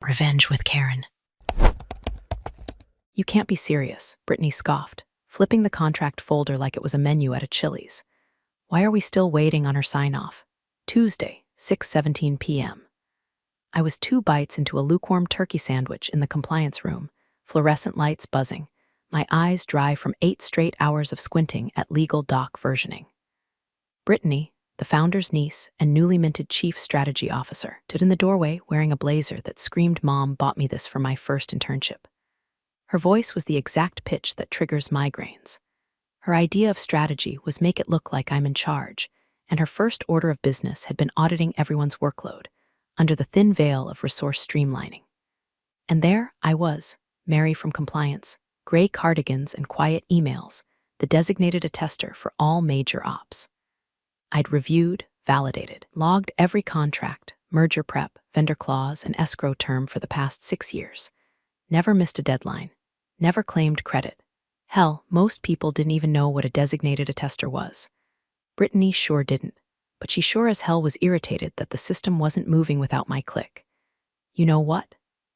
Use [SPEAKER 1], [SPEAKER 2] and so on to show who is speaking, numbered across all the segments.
[SPEAKER 1] Revenge with Karen.
[SPEAKER 2] You can't be serious, Brittany scoffed, flipping the contract folder like it was a menu at a Chili's. Why are we still waiting on her sign-off? Tuesday, 6:17 p.m. I was 2 bites into a lukewarm turkey sandwich in the compliance room, fluorescent lights buzzing, my eyes dry from 8 straight hours of squinting at legal doc versioning. Brittany, the founder's niece and newly minted chief strategy officer, stood in the doorway wearing a blazer that screamed Mom bought me this for my first internship. Her voice was the exact pitch that triggers migraines. Her idea of strategy was make it look like I'm in charge, and her first order of business had been auditing everyone's workload, under the thin veil of resource streamlining. And there I was, Mary from compliance, gray cardigans and quiet emails, the designated attester for all major ops. I'd reviewed, validated, logged every contract, merger prep, vendor clause, and escrow term for the past 6 years. Never missed a deadline. Never claimed credit. Hell, most people didn't even know what a designated attester was. Brittany sure didn't, but she sure as hell was irritated that the system wasn't moving without my click. You know what?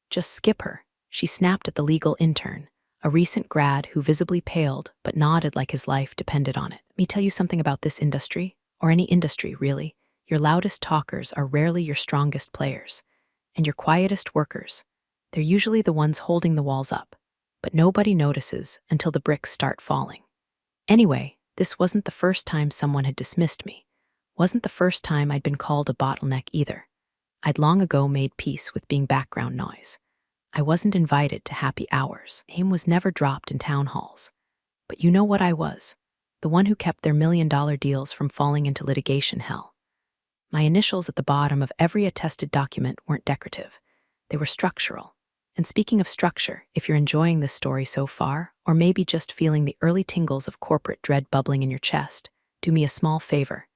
[SPEAKER 2] Just skip her, she snapped at the legal intern, a recent grad who visibly paled but nodded like his life depended on it. Me tell you something about this industry, or any industry really. Your loudest talkers are rarely your strongest players, and your quietest workers. They're usually the ones holding the walls up, but nobody notices until the bricks start falling. Anyway, this wasn't the first time someone had dismissed me. Wasn't the first time I'd been called a bottleneck either. I'd long ago made peace with being background noise. I wasn't invited to happy hours. Name was never dropped in town halls. But you know what I was? The one who kept their million-dollar deals from falling into litigation hell. My initials at the bottom of every attested document weren't decorative. They were structural. And speaking of structure, if you're enjoying this story so far, or maybe just feeling the early tingles of corporate dread bubbling in your chest, do me a small favor.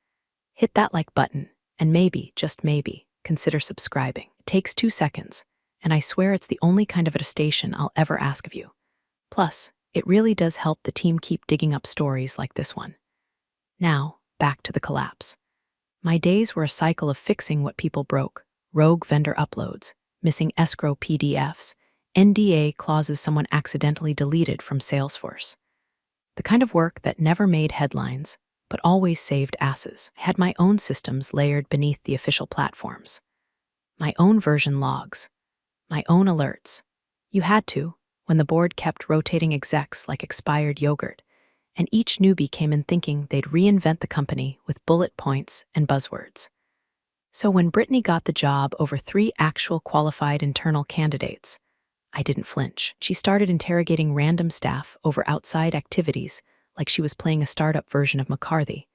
[SPEAKER 2] Hit that like button, and maybe, just maybe, consider subscribing. It takes 2 seconds, and I swear it's the only kind of attestation I'll ever ask of you. Plus, it really does help the team keep digging up stories like this one. Now, back to the collapse. My days were a cycle of fixing what people broke, rogue vendor uploads, missing escrow PDFs, NDA clauses someone accidentally deleted from Salesforce. The kind of work that never made headlines, but always saved asses. I had my own systems layered beneath the official platforms. My own version logs. My own alerts. You had to, when the board kept rotating execs like expired yogurt, and each newbie came in thinking they'd reinvent the company with bullet points and buzzwords. So when Brittany got the job over 3 actual qualified internal candidates, I didn't flinch. She started interrogating random staff over outside activities like she was playing a startup version of McCarthy.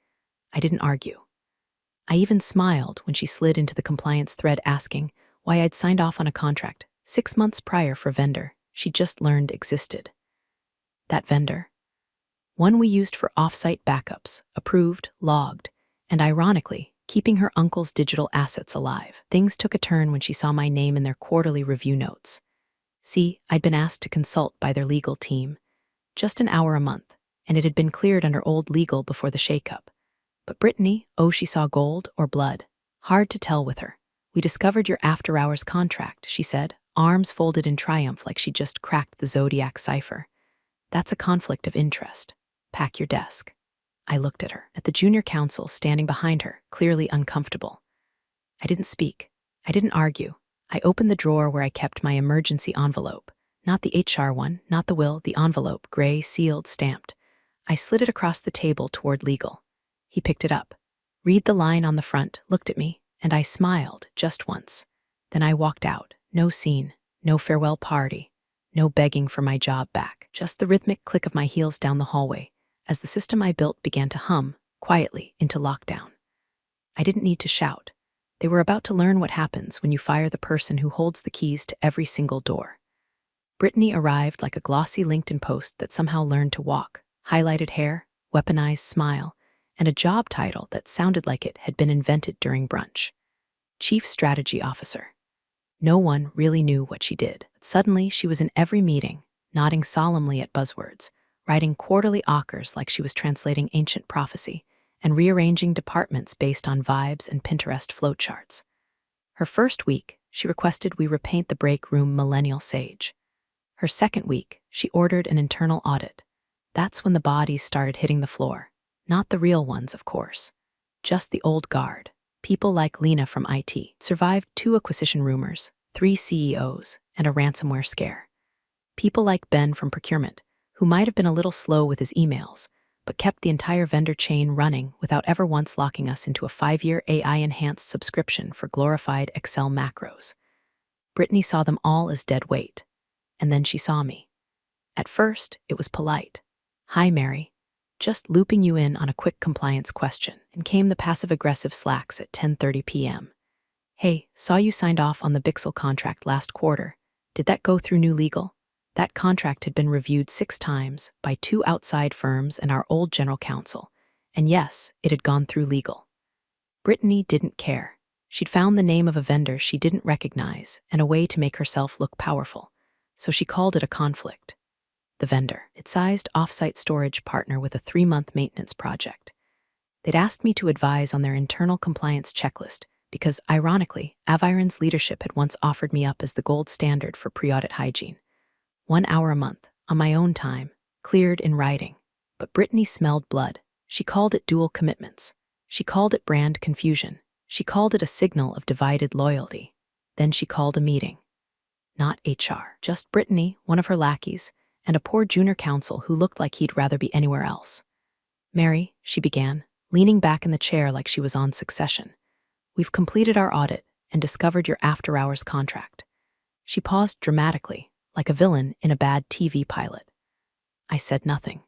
[SPEAKER 2] I didn't argue. I even smiled when she slid into the compliance thread asking why I'd signed off on a contract 6 months prior for a vendor she just learned existed. That vendor? One we used for off-site backups, approved, logged, and ironically, keeping her uncle's digital assets alive. Things took a turn when she saw my name in their quarterly review notes. See, I'd been asked to consult by their legal team. Just an hour a month, and it had been cleared under old legal before the shakeup. But Brittany, oh, she saw gold or blood. Hard to tell with her. We discovered your after-hours contract, she said, arms folded in triumph like she'd just cracked the Zodiac cipher. That's a conflict of interest. Pack your desk. I looked at her, at the junior counsel standing behind her, clearly uncomfortable. I didn't speak. I didn't argue. I opened the drawer where I kept my emergency envelope. Not the HR one, not the will, the envelope, gray, sealed, stamped. I slid it across the table toward legal. He picked it up. Read the line on the front, looked at me, and I smiled just once. Then I walked out. No scene, no farewell party, no begging for my job back. Just the rhythmic click of my heels down the hallway as the system I built began to hum, quietly, into lockdown. I didn't need to shout. They were about to learn what happens when you fire the person who holds the keys to every single door. Brittany arrived like a glossy LinkedIn post that somehow learned to walk, highlighted hair, weaponized smile, and a job title that sounded like it had been invented during brunch. Chief Strategy Officer. No one really knew what she did. But suddenly, she was in every meeting, nodding solemnly at buzzwords, writing quarterly ockers like she was translating ancient prophecy, and rearranging departments based on vibes and Pinterest flowcharts. Her first week, she requested we repaint the break room millennial sage. Her second week, she ordered an internal audit. That's when the bodies started hitting the floor. Not the real ones, of course. Just the old guard. People like Lena from IT survived 2 acquisition rumors, 3 CEOs, and a ransomware scare. People like Ben from procurement, who might have been a little slow with his emails, but kept the entire vendor chain running without ever once locking us into a 5-year AI-enhanced subscription for glorified Excel macros. Brittany saw them all as dead weight. And then she saw me. At first, it was polite. "Hi, Mary. Just looping you in on a quick compliance question," and came the passive-aggressive slacks at 10:30 p.m. "Hey, saw you signed off on the Bixel contract last quarter. Did that go through new legal?" That contract had been reviewed 6 times by 2 outside firms and our old general counsel. And yes, it had gone through legal. Brittany didn't care. She'd found the name of a vendor she didn't recognize and a way to make herself look powerful. So she called it a conflict. The vendor, its sized off-site storage partner with a 3-month maintenance project. They'd asked me to advise on their internal compliance checklist because, ironically, Aviron's leadership had once offered me up as the gold standard for pre-audit hygiene. 1 hour a month, on my own time, cleared in writing. But Brittany smelled blood. She called it dual commitments. She called it brand confusion. She called it a signal of divided loyalty. Then she called a meeting. Not HR, just Brittany, one of her lackeys, and a poor junior counsel who looked like he'd rather be anywhere else. "Mary," she began, leaning back in the chair like she was on Succession. "We've completed our audit and discovered your after-hours contract." She paused dramatically, like a villain in a bad TV pilot. I said nothing.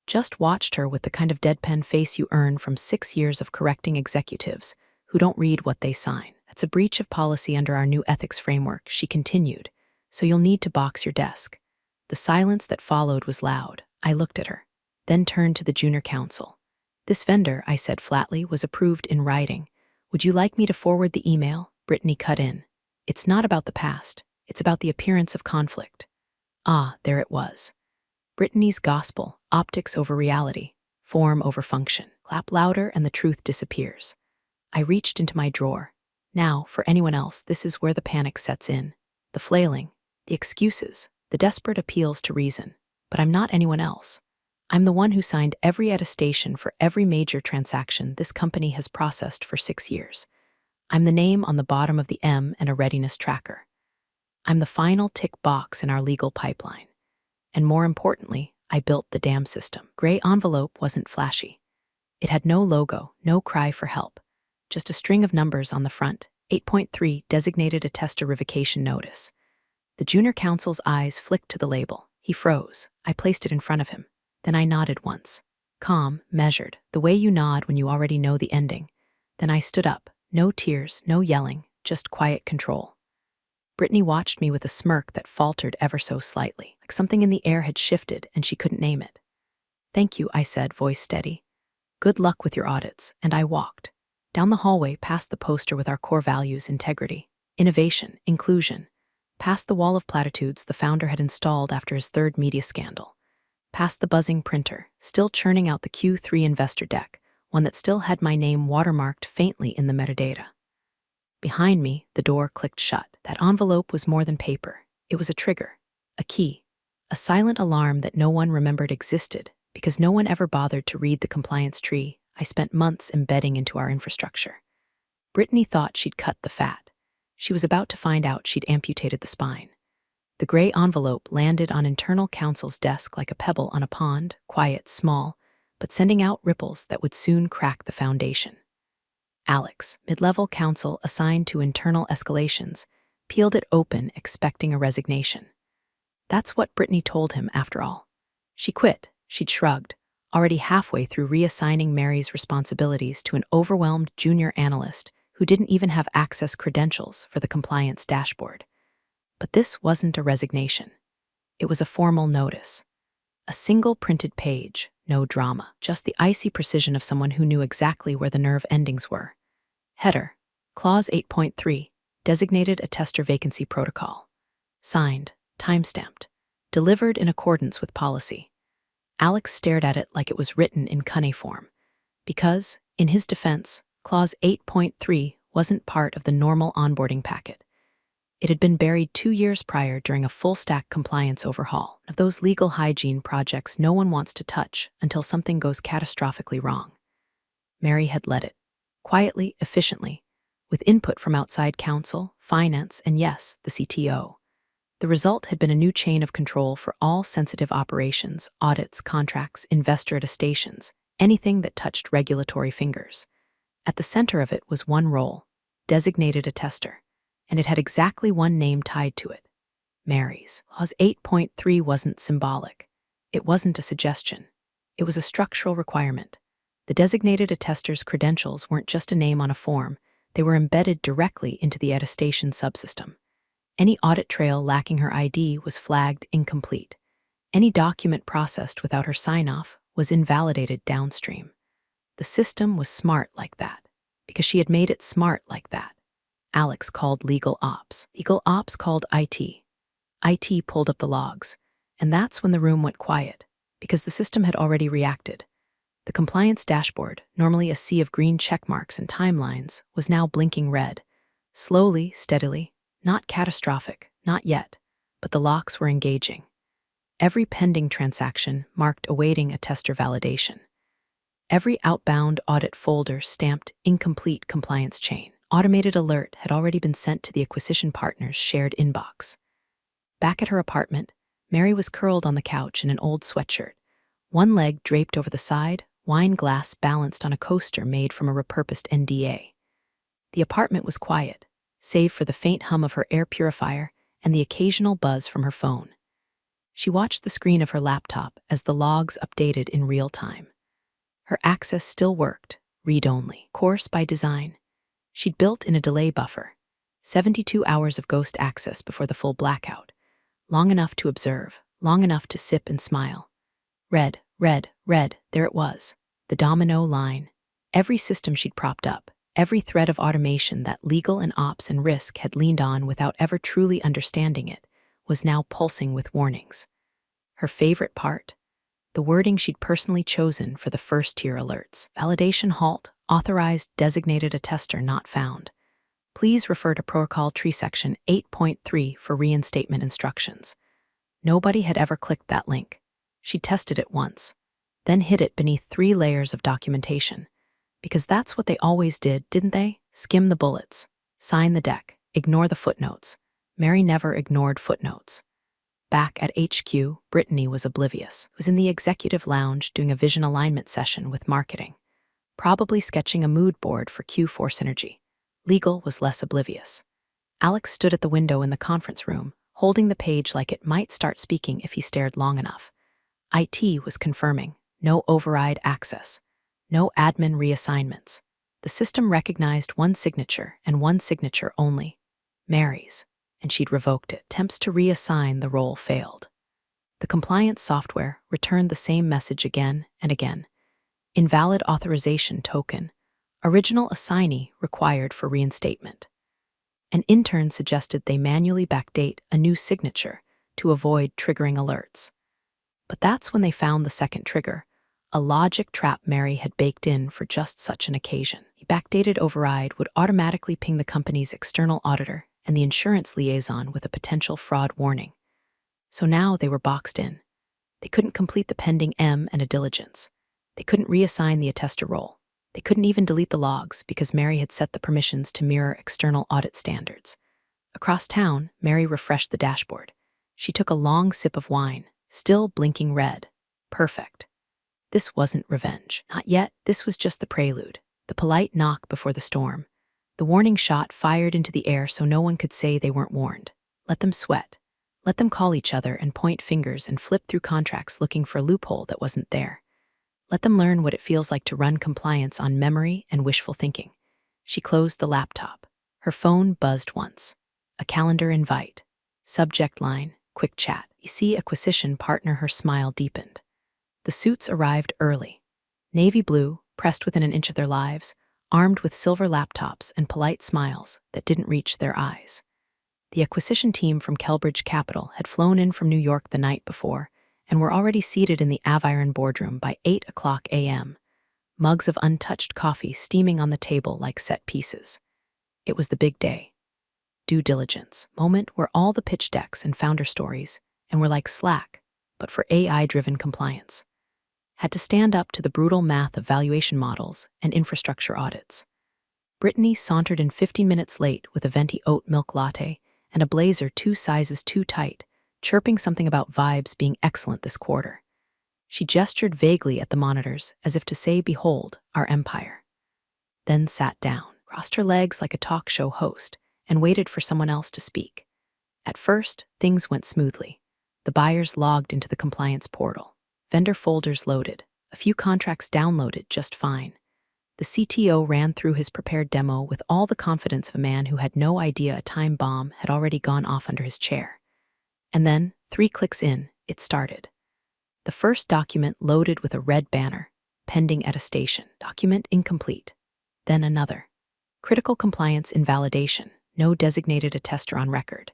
[SPEAKER 2] Just watched her with the kind of deadpan face you earn from 6 years of correcting executives who don't read what they sign. "That's a breach of policy under our new ethics framework," she continued, "so you'll need to box your desk." The silence that followed was loud. I looked at her, then turned to the junior counsel. "This vendor," I said flatly, "was approved in writing. Would you like me to forward the email?" Brittany cut in. "It's not about the past. It's about the appearance of conflict." Ah, there it was. Brittany's gospel, optics over reality, form over function. Clap louder and the truth disappears. I reached into my drawer. Now, for anyone else, this is where the panic sets in. The flailing, the excuses, the desperate appeals to reason. But I'm not anyone else. I'm the one who signed every attestation for every major transaction this company has processed for 6 years. I'm the name on the bottom of the M and a readiness tracker. I'm the final tick box in our legal pipeline. And more importantly, I built the damn system. Gray envelope wasn't flashy. It had no logo, no cry for help. Just a string of numbers on the front. 8.3 designated attester revocation notice. The junior counsel's eyes flicked to the label. He froze. I placed it in front of him. Then I nodded once. Calm, measured, the way you nod when you already know the ending. Then I stood up. No tears, no yelling, just quiet control. Brittany watched me with a smirk that faltered ever so slightly, like something in the air had shifted and she couldn't name it. "Thank you," I said, voice steady. "Good luck with your audits," and I walked. Down the hallway past the poster with our core values: integrity, innovation, inclusion. Past the wall of platitudes the founder had installed after his 3rd media scandal. Past the buzzing printer, still churning out the Q3 investor deck, one that still had my name watermarked faintly in the metadata. Behind me, the door clicked shut. That envelope was more than paper. It was a trigger, a key, a silent alarm that no one remembered existed because no one ever bothered to read the compliance tree I spent months embedding into our infrastructure. Brittany thought she'd cut the fat. She was about to find out she'd amputated the spine. The gray envelope landed on internal counsel's desk like a pebble on a pond, quiet, small, but sending out ripples that would soon crack the foundation. Alex, mid-level counsel assigned to internal escalations, peeled it open expecting a resignation. That's what Brittany told him after all. She quit, she'd shrugged, already halfway through reassigning Mary's responsibilities to an overwhelmed junior analyst who didn't even have access credentials for the compliance dashboard. But this wasn't a resignation. It was a formal notice. A single printed page, no drama, just the icy precision of someone who knew exactly where the nerve endings were. Header, Clause 8.3, designated attester vacancy protocol. Signed, timestamped, delivered in accordance with policy. Alex stared at it like it was written in cuneiform, because, in his defense, Clause 8.3 wasn't part of the normal onboarding packet. It had been buried 2 years prior during a full-stack compliance overhaul, of those legal hygiene projects no one wants to touch until something goes catastrophically wrong. Mary had led it, quietly, efficiently, with input from outside counsel, finance, and yes, the CTO. The result had been a new chain of control for all sensitive operations, audits, contracts, investor attestations, anything that touched regulatory fingers. At the center of it was one role, designated attester, and it had exactly one name tied to it, Mary's. Clause 8.3 wasn't symbolic. It wasn't a suggestion. It was a structural requirement. The designated attester's credentials weren't just a name on a form, they were embedded directly into the attestation subsystem. Any audit trail lacking her ID was flagged incomplete. Any document processed without her sign-off was invalidated downstream. The system was smart like that, because she had made it smart like that. Alex called legal ops. Legal ops called IT. IT pulled up the logs, and that's when the room went quiet, because the system had already reacted. The compliance dashboard, normally a sea of green check marks and timelines, was now blinking red. Slowly, steadily, not catastrophic, not yet, but the locks were engaging. Every pending transaction marked awaiting attester validation. Every outbound audit folder stamped incomplete compliance chain. Automated alert had already been sent to the acquisition partner's shared inbox. Back at her apartment, Mary was curled on the couch in an old sweatshirt, one leg draped over the side, wine glass balanced on a coaster made from a repurposed NDA. The apartment was quiet, save for the faint hum of her air purifier and the occasional buzz from her phone. She watched the screen of her laptop as the logs updated in real time. Her access still worked, read-only, course by design. She'd built in a delay buffer, 72 hours of ghost access before the full blackout, long enough to observe, long enough to sip and smile. Red, red, red, there it was, the domino line. Every system she'd propped up, every thread of automation that legal and ops and risk had leaned on without ever truly understanding it, was now pulsing with warnings. Her favorite part? The wording she'd personally chosen for the first-tier alerts. Validation halt, authorized designated attester not found. Please refer to Protocol Tree Section 8.3 for reinstatement instructions. Nobody had ever clicked that link. She tested it once, then hid it beneath 3 layers of documentation. Because that's what they always did, didn't they? Skim the bullets, sign the deck, ignore the footnotes. Mary never ignored footnotes. Back at HQ, Brittany was oblivious. Was in the executive lounge doing a vision alignment session with marketing, probably sketching a mood board for Q4 synergy. Legal was less oblivious. Alex stood at the window in the conference room, holding the page like it might start speaking if he stared long enough. IT was confirming, no override access, no admin reassignments. The system recognized one signature and one signature only, Mary's, and she'd revoked it. Attempts to reassign the role failed. The compliance software returned the same message again and again. Invalid authorization token, original assignee required for reinstatement. An intern suggested they manually backdate a new signature to avoid triggering alerts. But that's when they found the second trigger, a logic trap Mary had baked in for just such an occasion. The backdated override would automatically ping the company's external auditor and the insurance liaison with a potential fraud warning. So now they were boxed in. They couldn't complete the pending M and a diligence. They couldn't reassign the attester role. They couldn't even delete the logs because Mary had set the permissions to mirror external audit standards. Across town, Mary refreshed the dashboard. She took a long sip of wine, still blinking red. Perfect. This wasn't revenge. Not yet. This was just the prelude, the polite knock before the storm. The warning shot fired into the air so no one could say they weren't warned. Let them sweat. Let them call each other and point fingers and flip through contracts looking for a loophole that wasn't there. Let them learn what it feels like to run compliance on memory and wishful thinking. She closed the laptop. Her phone buzzed once. A calendar invite. Subject line, quick chat. You see, acquisition partner, her smile deepened. The suits arrived early. Navy blue, pressed within an inch of their lives, armed with silver laptops and polite smiles that didn't reach their eyes. The acquisition team from Kelbridge Capital had flown in from New York the night before and were already seated in the Aviron boardroom by 8:00 a.m., mugs of untouched coffee steaming on the table like set pieces. It was the big day. due diligence, moment where all the pitch decks and founder stories, and we're like Slack, but for AI-driven compliance. Had to stand up to the brutal math of valuation models and infrastructure audits. Brittany sauntered in 15 minutes late with a venti oat milk latte and a blazer 2 sizes too tight, chirping something about vibes being excellent this quarter. She gestured vaguely at the monitors as if to say, "Behold, our empire." Then sat down, crossed her legs like a talk show host, and waited for someone else to speak. At first, things went smoothly. The buyers logged into the compliance portal. Vendor folders loaded. A few contracts downloaded just fine. The CTO ran through his prepared demo with all the confidence of a man who had no idea a time bomb had already gone off under his chair. And then, 3 clicks in, it started. The first document loaded with a red banner, pending attestation, document incomplete. Then another. Critical compliance invalidation, no designated attester on record.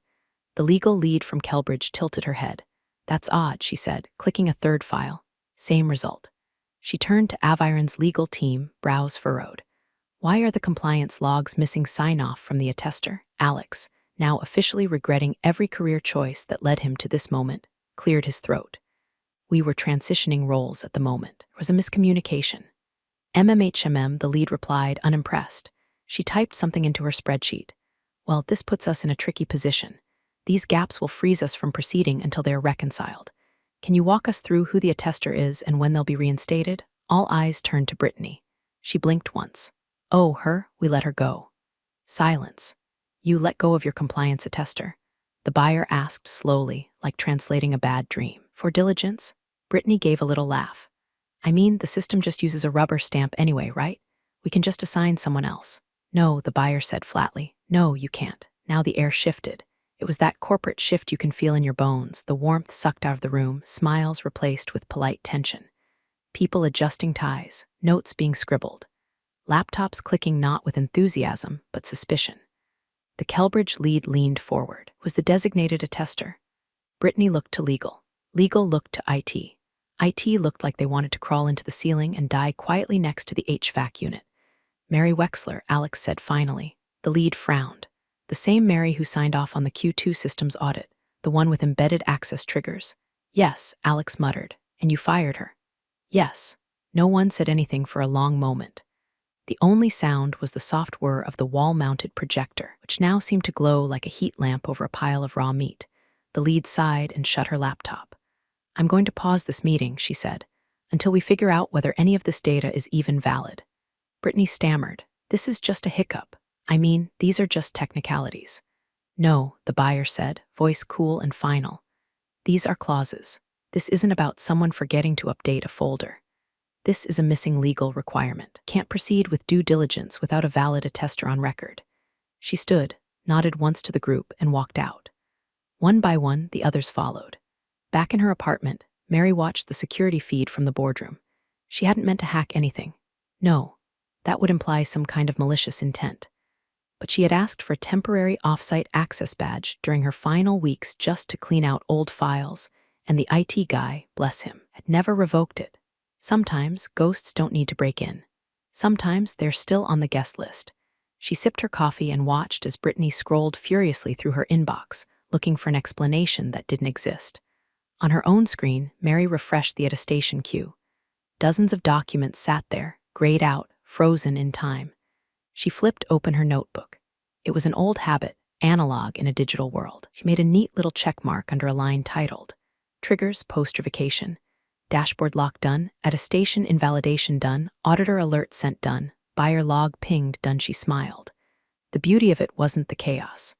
[SPEAKER 2] The legal lead from Kelbridge tilted her head. "That's odd," she said, clicking a third file. Same result. She turned to Aviron's legal team, brows furrowed. "Why are the compliance logs missing sign-off from the attester?" Alex, now officially regretting every career choice that led him to this moment, cleared his throat. "We were transitioning roles at the moment. There was a miscommunication." The lead replied, unimpressed. She typed something into her spreadsheet. "Well, this puts us in a tricky position. These gaps will freeze us from proceeding until they are reconciled. Can you walk us through who the attester is and when they'll be reinstated?" All eyes turned to Brittany. She blinked once. "Oh, her? We let her go." Silence. "You let go of your compliance attester?" The buyer asked slowly, like translating a bad dream. "For diligence?" Brittany gave a little laugh. "I mean, the system just uses a rubber stamp anyway, right? We can just assign someone else." "No," the buyer said flatly. "No, you can't." Now the air shifted. It was that corporate shift you can feel in your bones, the warmth sucked out of the room, smiles replaced with polite tension. People adjusting ties, notes being scribbled. Laptops clicking not with enthusiasm, but suspicion. The Kelbridge lead leaned forward. Was the designated attester? Brittany looked to legal. Legal looked to IT. IT looked like they wanted to crawl into the ceiling and die quietly next to the HVAC unit. "Mary Wexler," Alex said finally. The lead frowned. The same Mary who signed off on the Q2 systems audit, the one with embedded access triggers. "Yes," Alex muttered. "And you fired her?" "Yes." No one said anything for a long moment. The only sound was the soft whir of the wall-mounted projector, which now seemed to glow like a heat lamp over a pile of raw meat. The lead sighed and shut her laptop. "I'm going to pause this meeting," she said, "until we figure out whether any of this data is even valid." Brittany stammered. "This is just a hiccup. I mean, these are just technicalities." "No," the buyer said, voice cool and final. "These are clauses. This isn't about someone forgetting to update a folder. This is a missing legal requirement. Can't proceed with due diligence without a valid attester on record." She stood, nodded once to the group, and walked out. One by one, the others followed. Back in her apartment, Mary watched the security feed from the boardroom. She hadn't meant to hack anything. No, that would imply some kind of malicious intent. But she had asked for a temporary off-site access badge during her final weeks just to clean out old files, and the IT guy, bless him, had never revoked it. Sometimes ghosts don't need to break in. Sometimes they're still on the guest list. She sipped her coffee and watched as Brittany scrolled furiously through her inbox, looking for an explanation that didn't exist. On her own screen, Mary refreshed the attestation queue. Dozens of documents sat there, grayed out, frozen in time. She flipped open her notebook. It was an old habit, analog in a digital world. She made a neat little check mark under a line titled, "Triggers Post-Revocation." Dashboard lock done, attestation invalidation done, auditor alert sent done, buyer log pinged done. She smiled. The beauty of it wasn't the chaos.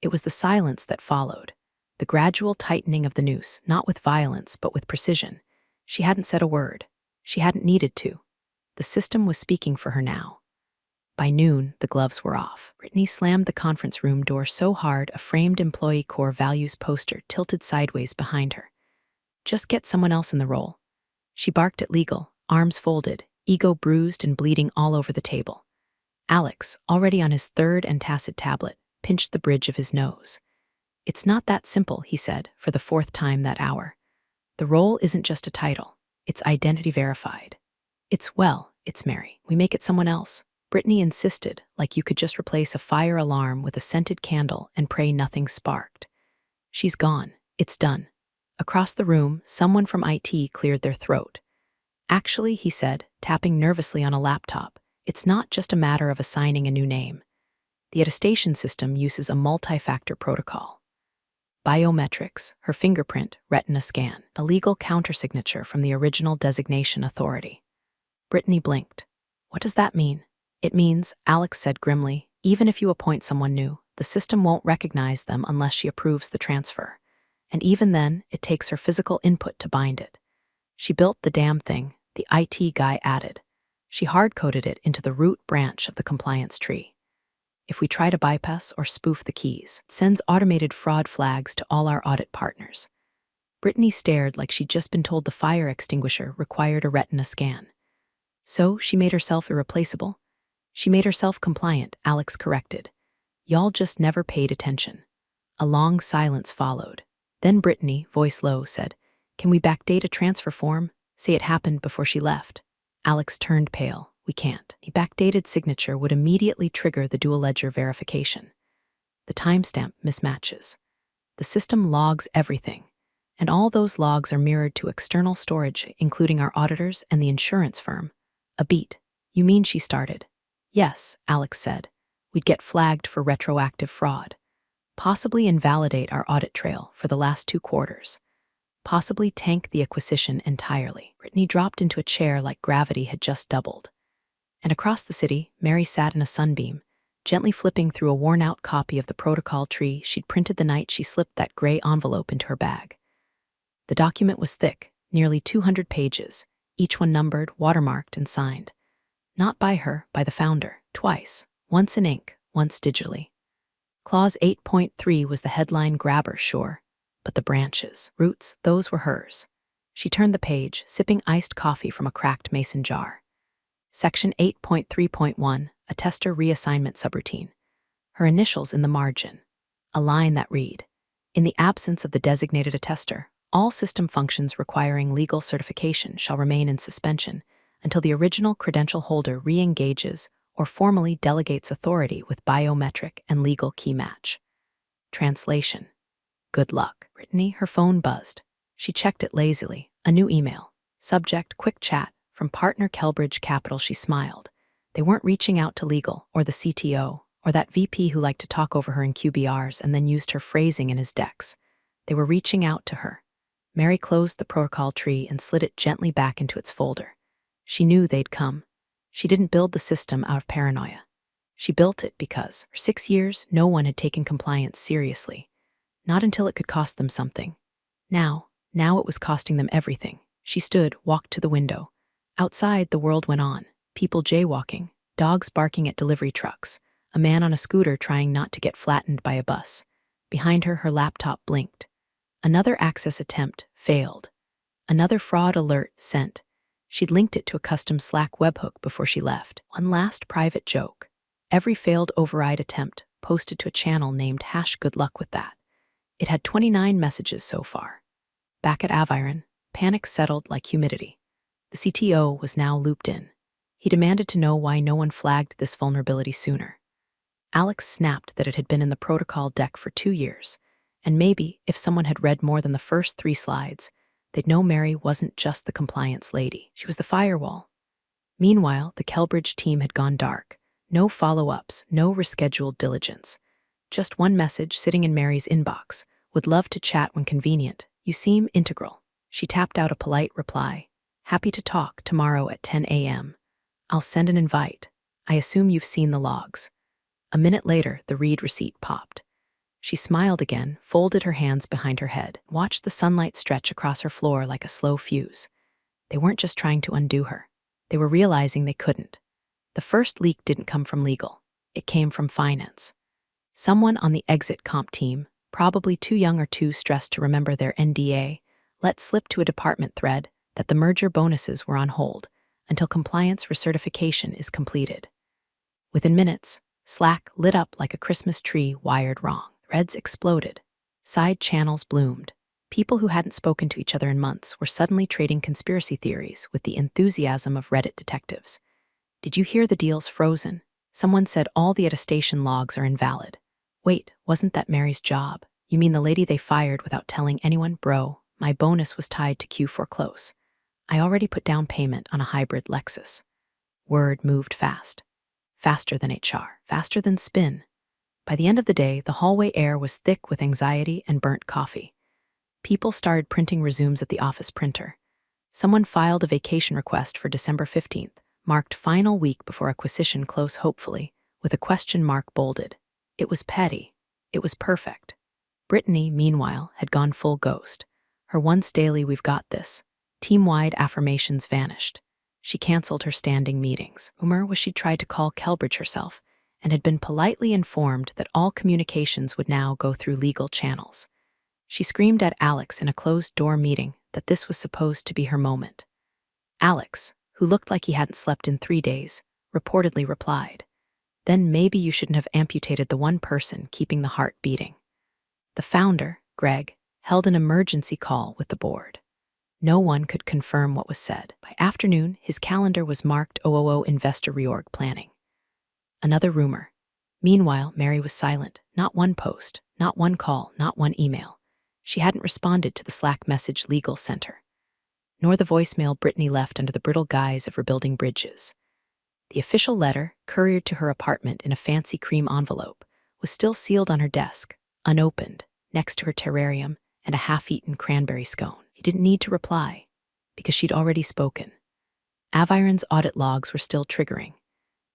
[SPEAKER 2] It was the silence that followed. The gradual tightening of the noose, not with violence, but with precision. She hadn't said a word. She hadn't needed to. The system was speaking for her now. By noon, the gloves were off. Brittany slammed the conference room door so hard a framed employee core values poster tilted sideways behind her. "Just get someone else in the role." She barked at legal, arms folded, ego bruised and bleeding all over the table. Alex, already on his third and tacit tablet, pinched the bridge of his nose. "It's not that simple," he said, for the 4th time that hour. "The role isn't just a title. It's identity verified. It's Mary. We make it someone else." Brittany insisted, like you could just replace a fire alarm with a scented candle and pray nothing sparked. She's gone. It's done. Across the room, someone from IT cleared their throat. Actually, he said, tapping nervously on a laptop, it's not just a matter of assigning a new name. The attestation system uses a multi-factor protocol. Biometrics, her fingerprint, retina scan, a legal countersignature from the original designation authority. Brittany blinked. What does that mean? It means, Alex said grimly, even if you appoint someone new, the system won't recognize them unless she approves the transfer. And even then, it takes her physical input to bind it. She built the damn thing, the IT guy added. She hard-coded it into the root branch of the compliance tree. If we try to bypass or spoof the keys, it sends automated fraud flags to all our audit partners. Brittany stared like she'd just been told the fire extinguisher required a retina scan. So she made herself irreplaceable. She made herself compliant, Alex corrected. Y'all just never paid attention. A long silence followed. Then Brittany, voice low, said, "Can we backdate a transfer form? Say it happened before she left." Alex turned pale. "We can't." A backdated signature would immediately trigger the dual ledger verification. The timestamp mismatches. The system logs everything, and all those logs are mirrored to external storage, including our auditors and the insurance firm. A beat. "You mean she started?" "Yes," Alex said. "We'd get flagged for retroactive fraud. Possibly invalidate our audit trail for the last 2 quarters. Possibly tank the acquisition entirely." Brittany dropped into a chair like gravity had just doubled. And across the city, Mary sat in a sunbeam, gently flipping through a worn-out copy of the protocol tree she'd printed the night she slipped that gray envelope into her bag. The document was thick, nearly 200 pages, each one numbered, watermarked, and signed. Not by her, by the founder, twice, once in ink, once digitally. Clause 8.3 was the headline grabber, sure, but the branches, roots, those were hers. She turned the page, sipping iced coffee from a cracked mason jar. Section 8.3.1, Attester reassignment subroutine. Her initials in the margin. A line that read, "In the absence of the designated attester, all system functions requiring legal certification shall remain in suspension until the original credential holder re-engages or formally delegates authority with biometric and legal key match." Translation. Good luck. Brittany, her phone buzzed. She checked it lazily. A new email. Subject, quick chat. From partner Kelbridge Capital. She smiled. They weren't reaching out to legal, or the CTO, or that VP who liked to talk over her in QBRs and then used her phrasing in his decks. They were reaching out to her. Mary closed the protocol tree and slid it gently back into its folder. She knew they'd come. She didn't build the system out of paranoia. She built it because, for 6 years, no one had taken compliance seriously. Not until it could cost them something. Now it was costing them everything. She stood, walked to the window. Outside, the world went on. People jaywalking, dogs barking at delivery trucks, a man on a scooter trying not to get flattened by a bus. Behind her, her laptop blinked. Another access attempt failed. Another fraud alert sent. She'd linked it to a custom Slack webhook before she left. One last private joke. Every failed override attempt posted to a channel named #goodluckwiththat. It had 29 messages so far. Back at Aviron, panic settled like humidity. The CTO was now looped in. He demanded to know why no one flagged this vulnerability sooner. Alex snapped that it had been in the protocol deck for 2 years, and maybe, if someone had read more than the first 3 slides, they'd know Mary wasn't just the compliance lady. She was the firewall. Meanwhile, the Kelbridge team had gone dark. No follow-ups, no rescheduled diligence. Just one message sitting in Mary's inbox. "Would love to chat when convenient. You seem integral." She tapped out a polite reply. "Happy to talk tomorrow at 10 a.m. I'll send an invite. I assume you've seen the logs." A minute later, the read receipt popped. She smiled again, folded her hands behind her head, watched the sunlight stretch across her floor like a slow fuse. They weren't just trying to undo her. They were realizing they couldn't. The first leak didn't come from legal. It came from finance. Someone on the exit comp team, probably too young or too stressed to remember their NDA, let slip to a department thread that the merger bonuses were on hold until compliance recertification is completed. Within minutes, Slack lit up like a Christmas tree wired wrong. Threads exploded. Side channels bloomed. People who hadn't spoken to each other in months were suddenly trading conspiracy theories with the enthusiasm of Reddit detectives. Did you hear the deal's frozen? Someone said all the attestation logs are invalid. Wait, wasn't that Mary's job? You mean the lady they fired without telling anyone? Bro, my bonus was tied to Q4 close. I already put down payment on a hybrid Lexus. Word moved fast. Faster than HR, faster than spin. By the end of the day, the hallway air was thick with anxiety and burnt coffee. People started printing resumes at the office printer. Someone filed a vacation request for December 15th, marked final week before acquisition close hopefully, with a question mark bolded. It was petty. It was perfect. Brittany, meanwhile, had gone full ghost. Her once daily "we've got this" team-wide affirmations vanished. She canceled her standing meetings. Rumor was she'd tried to call Kelbridge herself and had been politely informed that all communications would now go through legal channels. She screamed at Alex in a closed-door meeting that this was supposed to be her moment. Alex, who looked like he hadn't slept in 3 days, reportedly replied, "Then maybe you shouldn't have amputated the one person keeping the heart beating." The founder, Greg, held an emergency call with the board. No one could confirm what was said. By afternoon, his calendar was marked OOO investor reorg planning. Another rumor. Meanwhile, Mary was silent. Not one post, not one call, not one email. She hadn't responded to the Slack message legal center, nor the voicemail Brittany left under the brittle guise of rebuilding bridges. The official letter, couriered to her apartment in a fancy cream envelope, was still sealed on her desk, unopened, next to her terrarium and a half-eaten cranberry scone. He didn't need to reply, because she'd already spoken. Aviron's audit logs were still triggering.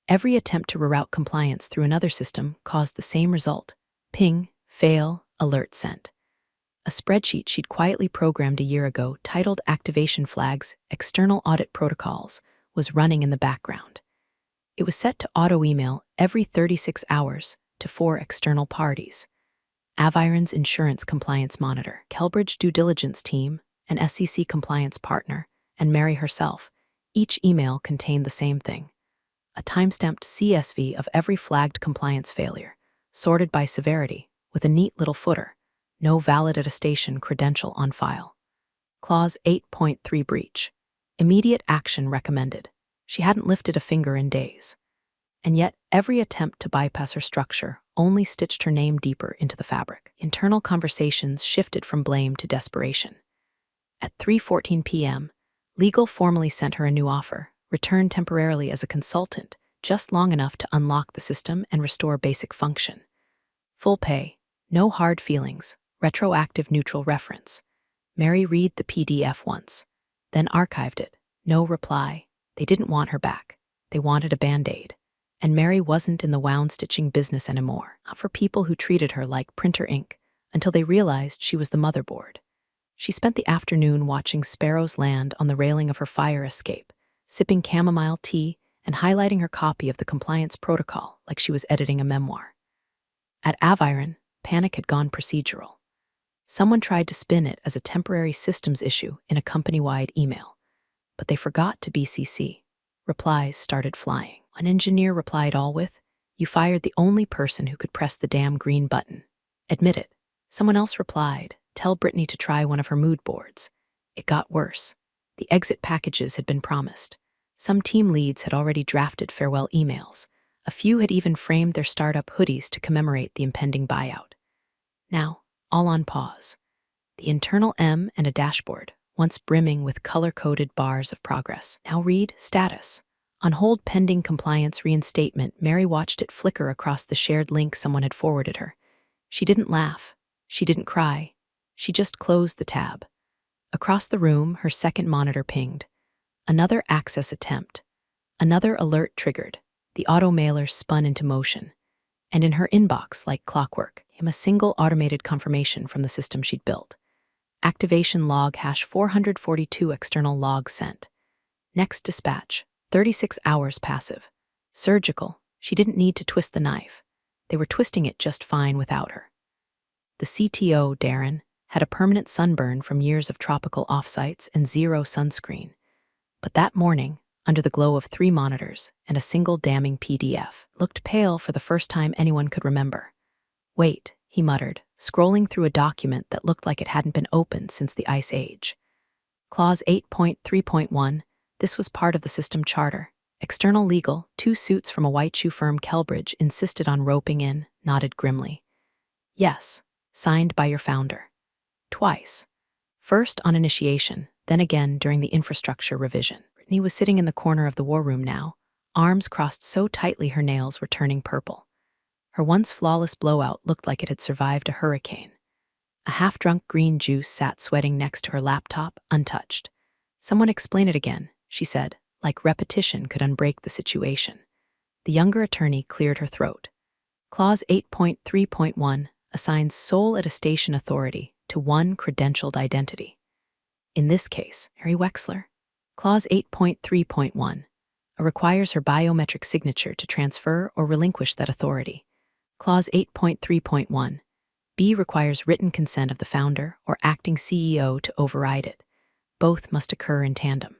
[SPEAKER 2] Every attempt to reroute compliance through another system caused the same result: ping, fail, alert sent. A spreadsheet she'd quietly programmed a year ago, titled Activation Flags, External Audit Protocols, was running in the background. It was set to auto-email every 36 hours to 4 external parties: Aviron's insurance compliance monitor, Kelbridge due diligence team, an SEC compliance partner, and Mary herself. Each email contained the same thing: a timestamped CSV of every flagged compliance failure, sorted by severity, with a neat little footer: no valid attestation credential on file. Clause 8.3 breach. Immediate action recommended. She hadn't lifted a finger in days. And yet, every attempt to bypass her structure only stitched her name deeper into the fabric. Internal conversations shifted from blame to desperation. At 3:14 p.m., legal formally sent her a new offer: return temporarily as a consultant, just long enough to unlock the system and restore basic function. Full pay, no hard feelings, retroactive neutral reference. Mary read the PDF once, then archived it. No reply. They didn't want her back. They wanted a Band-Aid. And Mary wasn't in the wound-stitching business anymore, not for people who treated her like printer ink, until they realized she was the motherboard. She spent the afternoon watching sparrows land on the railing of her fire escape, sipping chamomile tea and highlighting her copy of the compliance protocol like she was editing a memoir. At Aviron, panic had gone procedural. Someone tried to spin it as a temporary systems issue in a company-wide email, but they forgot to BCC. Replies started flying. An engineer replied all with, "You fired the only person who could press the damn green button. Admit it." Someone else replied, "Tell Brittany to try one of her mood boards." It got worse. The exit packages had been promised. Some team leads had already drafted farewell emails. A few had even framed their startup hoodies to commemorate the impending buyout. Now, all on pause. The internal M and a dashboard, once brimming with color-coded bars of progress. Now read status. On hold pending compliance reinstatement. Mary watched it flicker across the shared link someone had forwarded her. She didn't laugh. She didn't cry. She just closed the tab. Across the room, her second monitor pinged. Another access attempt. Another alert triggered. The auto mailer spun into motion. And in her inbox, like clockwork, came a single automated confirmation from the system she'd built. Activation log #442 external log sent. Next dispatch, 36 hours passive. Surgical. She didn't need to twist the knife. They were twisting it just fine without her. The CTO, Darren, had a permanent sunburn from years of tropical offsites and zero sunscreen. But that morning, under the glow of 3 monitors and a single damning PDF, looked pale for the first time anyone could remember. "Wait," he muttered, scrolling through a document that looked like it hadn't been opened since the Ice Age. Clause 8.3.1, this was part of the system charter. External legal, 2 suits from a white shoe firm Kelbridge insisted on roping in, nodded grimly. Yes, signed by your founder. Twice. First on initiation, then again during the infrastructure revision. Brittany was sitting in the corner of the war room now, arms crossed so tightly her nails were turning purple. Her once flawless blowout looked like it had survived a hurricane. A half-drunk green juice sat sweating next to her laptop, untouched. Someone explain it again, she said, like repetition could unbreak the situation. The younger attorney cleared her throat. Clause 8.3.1 assigns sole attestation authority to one credentialed identity. In this case, Mary Wexler. Clause 8.3.1 requires her biometric signature to transfer or relinquish that authority. Clause 8.3.1 B requires written consent of the founder or acting CEO to override it. Both must occur in tandem.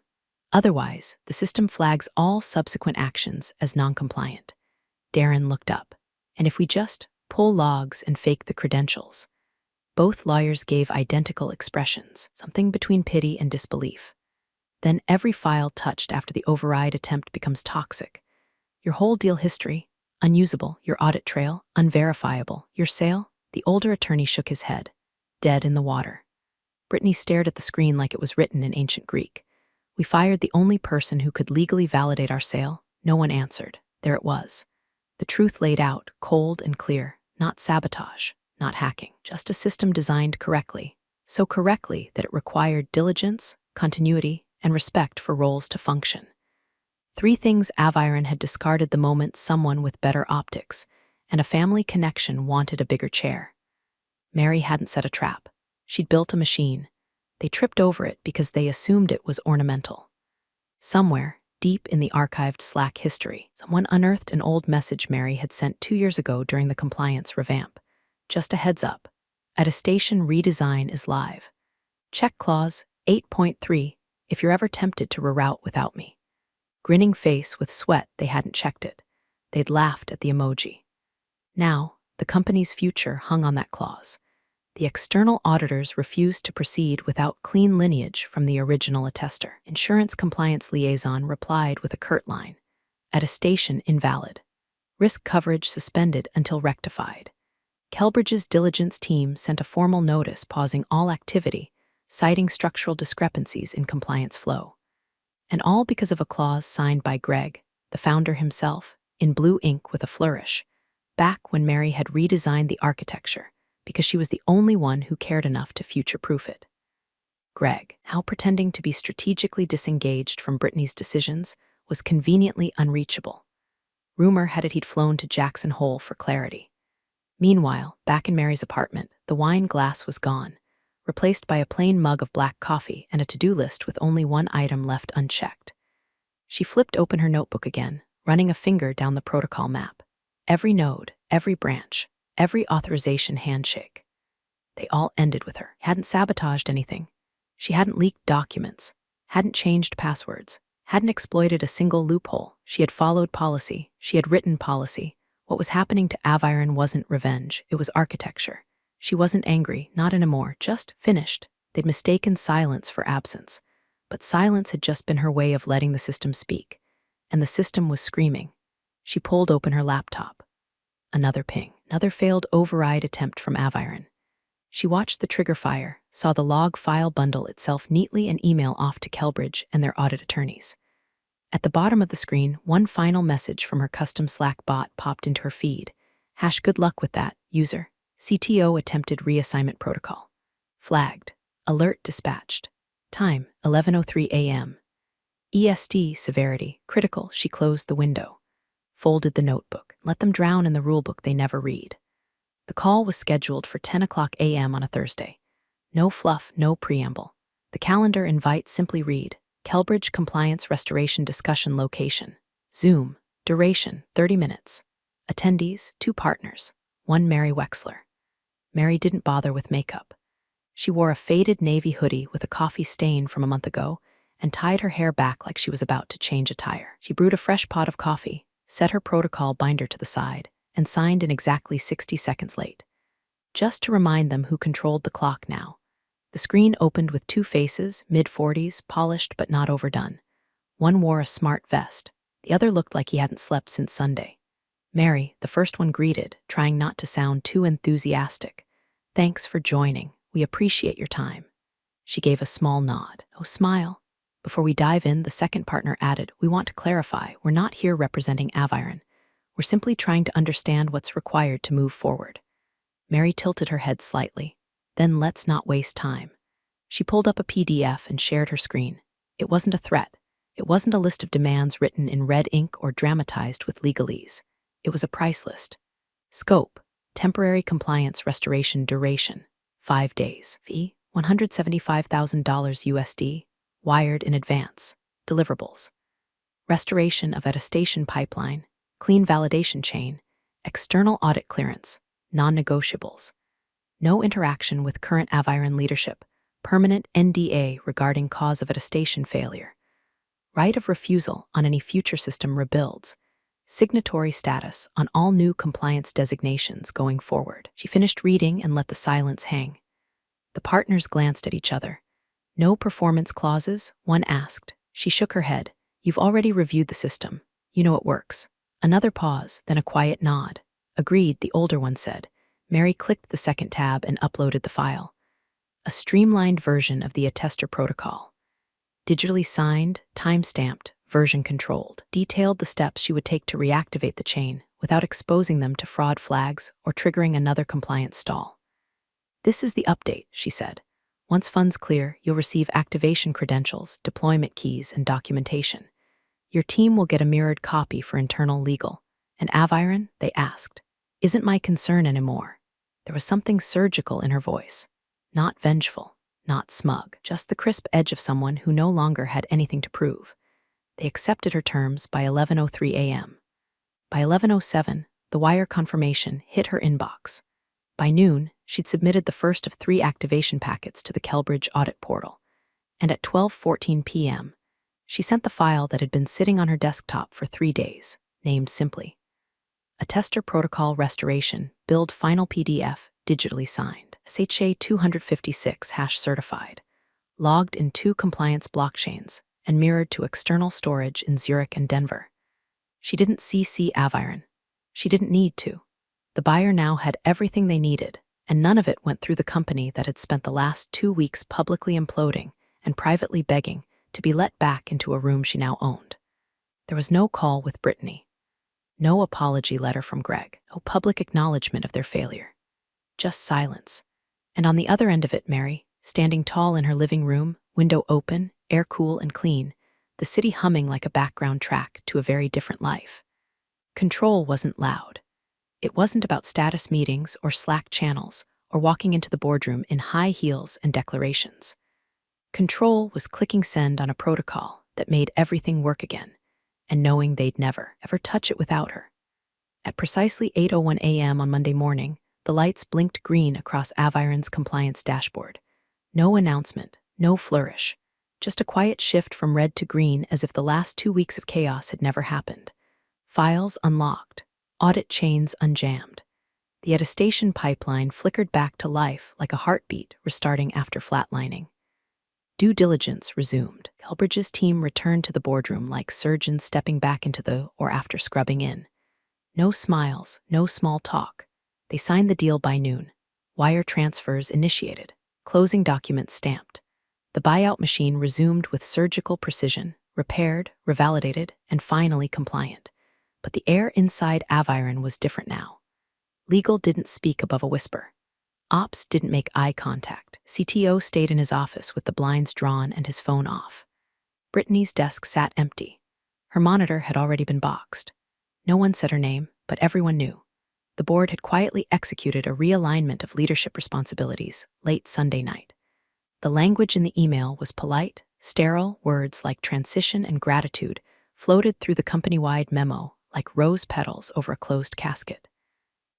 [SPEAKER 2] Otherwise, the system flags all subsequent actions as non-compliant. Darren looked up. And if we just pull logs and fake the credentials? Both lawyers gave identical expressions, something between pity and disbelief. Then every file touched after the override attempt becomes toxic. Your whole deal history, unusable, your audit trail, unverifiable, your sale. The older attorney shook his head, dead in the water. Brittany stared at the screen like it was written in ancient Greek. We fired the only person who could legally validate our sale. No one answered. There it was. The truth laid out, cold and clear, not sabotage, not hacking, just a system designed correctly, so correctly that it required diligence, continuity, and respect for roles to function. 3 things Aviron had discarded the moment someone with better optics and a family connection wanted a bigger chair. Mary hadn't set a trap. She'd built a machine. They tripped over it because they assumed it was ornamental. Somewhere, deep in the archived Slack history, someone unearthed an old message Mary had sent 2 years ago during the compliance revamp. Just a heads up. Attestation redesign is live. Check clause 8.3 if you're ever tempted to reroute without me. Grinning face with sweat, they hadn't checked it. They'd laughed at the emoji. Now, the company's future hung on that clause. The external auditors refused to proceed without clean lineage from the original attester. Insurance compliance liaison replied with a curt line. Attestation invalid. Risk coverage suspended until rectified. Kelbridge's diligence team sent a formal notice pausing all activity, citing structural discrepancies in compliance flow. And all because of a clause signed by Greg, the founder himself, in blue ink with a flourish, back when Mary had redesigned the architecture, because she was the only one who cared enough to future-proof it. Greg, now pretending to be strategically disengaged from Brittany's decisions, was conveniently unreachable. Rumor had it he'd flown to Jackson Hole for clarity. Meanwhile, back in Mary's apartment, the wine glass was gone, replaced by a plain mug of black coffee and a to-do list with only one item left unchecked. She flipped open her notebook again, running a finger down the protocol map. Every node, every branch, every authorization handshake. They all ended with her. Hadn't sabotaged anything. She hadn't leaked documents, hadn't changed passwords, hadn't exploited a single loophole. She had followed policy. She had written policy. What was happening to Aviron wasn't revenge. It was architecture. She wasn't angry, not anymore, just finished. They'd mistaken silence for absence. But silence had just been her way of letting the system speak. And the system was screaming. She pulled open her laptop. Another ping, another failed override attempt from Aviron. She watched the trigger fire, saw the log file bundle itself neatly and email off to Kelbridge and their audit attorneys. At the bottom of the screen, one final message from her custom Slack bot popped into her feed. Good luck with that, user. CTO attempted reassignment protocol. Flagged. Alert dispatched. Time, 11:03 a.m. EST severity, critical. She closed the window. Folded the notebook. Let them drown in the rulebook they never read. The call was scheduled for 10 o'clock a.m. on a Thursday. No fluff, no preamble. The calendar invite simply read, Kelbridge Compliance Restoration Discussion Location. Zoom. Duration, 30 minutes. Attendees, 2 partners. 1 Mary Wexler. Mary didn't bother with makeup. She wore a faded navy hoodie with a coffee stain from a month ago and tied her hair back like she was about to change a tire. She brewed a fresh pot of coffee, set her protocol binder to the side, and signed in exactly 60 seconds late. Just to remind them who controlled the clock now. The screen opened with 2 faces, mid-40s, polished but not overdone. One wore a smart vest, The other looked like he hadn't slept since Sunday. Mary, the first one, greeted, trying not to sound too enthusiastic. "Thanks for joining. We appreciate your time." She gave a small nod. "Oh, smile." Before we dive in, the second partner added, "We want to clarify, we're not here representing Aviron. We're simply trying to understand what's required to move forward." Mary tilted her head slightly. "Then let's not waste time." She pulled up a PDF and shared her screen. It wasn't a threat. It wasn't a list of demands written in red ink or dramatized with legalese. It was a price list. Scope: temporary compliance restoration duration, 5 days. Fee: $175,000 USD, wired in advance. Deliverables: restoration of attestation pipeline, clean validation chain, external audit clearance, non-negotiables. No interaction with current Aviron leadership, permanent NDA regarding cause of attestation failure. Right of refusal on any future system rebuilds. Signatory status on all new compliance designations going forward. She finished reading and let the silence hang. The partners glanced at each other. "No performance clauses?" one asked. She shook her head. "You've already reviewed the system. You know it works." Another pause, then a quiet nod. "Agreed," the older one said. Mary clicked the second tab and uploaded the file. A streamlined version of the Attester protocol. Digitally signed, time-stamped, version-controlled. Detailed the steps she would take to reactivate the chain without exposing them to fraud flags or triggering another compliance stall. "This is the update," she said. "Once funds clear, you'll receive activation credentials, deployment keys, and documentation. Your team will get a mirrored copy for internal legal." "And Aviron?" they asked. "Isn't my concern anymore." There was something surgical in her voice. Not vengeful, not smug, just the crisp edge of someone who no longer had anything to prove. They accepted her terms by 11:03 a.m. By 11:07, the wire confirmation hit her inbox. By noon, she'd submitted the first of 3 activation packets to the Kelbridge audit portal. And at 12:14 p.m., she sent the file that had been sitting on her desktop for 3 days, named simply Attester Protocol Restoration, Build Final PDF, digitally signed. SHA 256 hash certified, logged in 2 compliance blockchains, and mirrored to external storage in Zurich and Denver. She didn't CC Aviron. She didn't need to. The buyer now had everything they needed, and none of it went through the company that had spent the last 2 weeks publicly imploding and privately begging to be let back into a room she now owned. There was no call with Brittany. No apology letter from Greg. No public acknowledgement of their failure. Just silence. And on the other end of it, Mary, standing tall in her living room, window open, air cool and clean, the city humming like a background track to a very different life. Control wasn't loud. It wasn't about status meetings or Slack channels or walking into the boardroom in high heels and declarations. Control was clicking send on a protocol that made everything work again, and knowing they'd never, ever touch it without her. At precisely 8:01 a.m. on Monday morning, the lights blinked green across Aviron's compliance dashboard. No announcement, no flourish, just a quiet shift from red to green as if the last 2 weeks of chaos had never happened. Files unlocked, audit chains unjammed. The attestation pipeline flickered back to life like a heartbeat restarting after flatlining. Due diligence resumed. Kelbridge's team returned to the boardroom like surgeons stepping back into the or after scrubbing in. No smiles, no small talk. They signed the deal by noon. Wire transfers initiated. Closing documents stamped. The buyout machine resumed with surgical precision, repaired, revalidated, and finally compliant. But the air inside Aviron was different now. Legal didn't speak above a whisper. Ops didn't make eye contact. CTO stayed in his office with the blinds drawn and his phone off. Brittany's desk sat empty. Her monitor had already been boxed. No one said her name, but everyone knew. The board had quietly executed a realignment of leadership responsibilities late Sunday night. The language in the email was polite, sterile words like transition and gratitude floated through the company-wide memo like rose petals over a closed casket.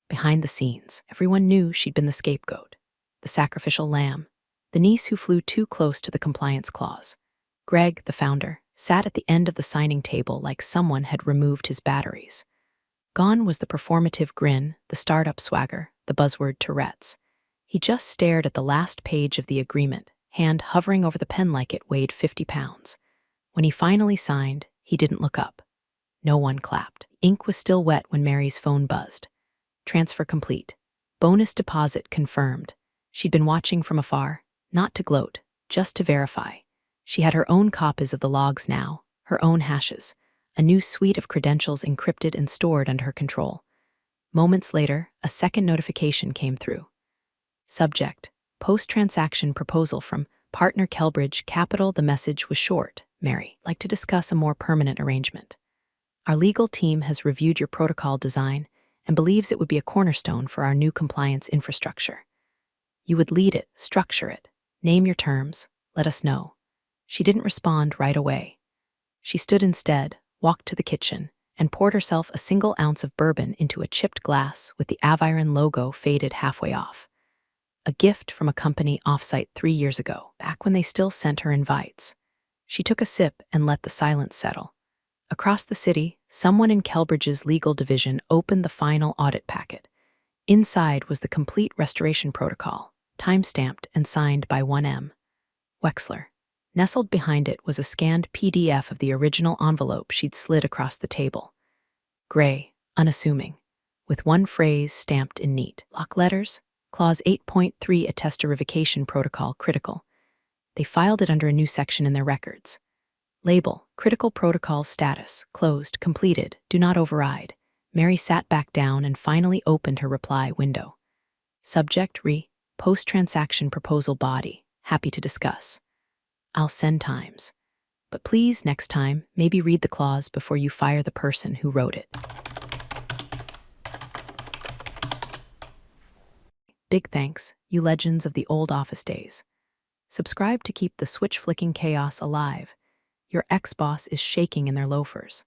[SPEAKER 2] Behind the scenes, everyone knew she'd been the scapegoat, the sacrificial lamb, the niece who flew too close to the compliance clause. Greg, the founder, sat at the end of the signing table like someone had removed his batteries. Gone was the performative grin, the startup swagger, the buzzword Tourette's. He just stared at the last page of the agreement, hand hovering over the pen like it weighed 50 pounds. When he finally signed, he didn't look up. No one clapped. Ink was still wet when Mary's phone buzzed. Transfer complete. Bonus deposit confirmed. She'd been watching from afar, not to gloat, just to verify. She had her own copies of the logs now, her own hashes, a new suite of credentials encrypted and stored under her control. Moments later, a second notification came through. Subject: post-transaction proposal from partner Kelbridge Capital. The message was short. Mary, like to discuss a more permanent arrangement. Our legal team has reviewed your protocol design and believes it would be a cornerstone for our new compliance infrastructure. You would lead it, structure it, name your terms, let us know. She didn't respond right away. She stood instead, walked to the kitchen, and poured herself a single ounce of bourbon into a chipped glass with the Aviron logo faded halfway off. A gift from a company offsite 3 years ago, back when they still sent her invites. She took a sip and let the silence settle. Across the city, someone in Kelbridge's legal division opened the final audit packet. Inside was the complete restoration protocol, time-stamped and signed by 1M. Wexler. Nestled behind it was a scanned PDF of the original envelope she'd slid across the table. Gray, unassuming, with one phrase stamped in neat block letters, Clause 8.3 Attester revocation protocol critical. They filed it under a new section in their records. Label: critical protocol status, closed, completed, do not override. Mary sat back down and finally opened her reply window. Subject: post-transaction proposal body, happy to discuss. I'll send times. But please, next time, maybe read the clause before you fire the person who wrote it. Big thanks, you legends of the old office days. Subscribe to keep the switch-flicking chaos alive. Your ex-boss is shaking in their loafers.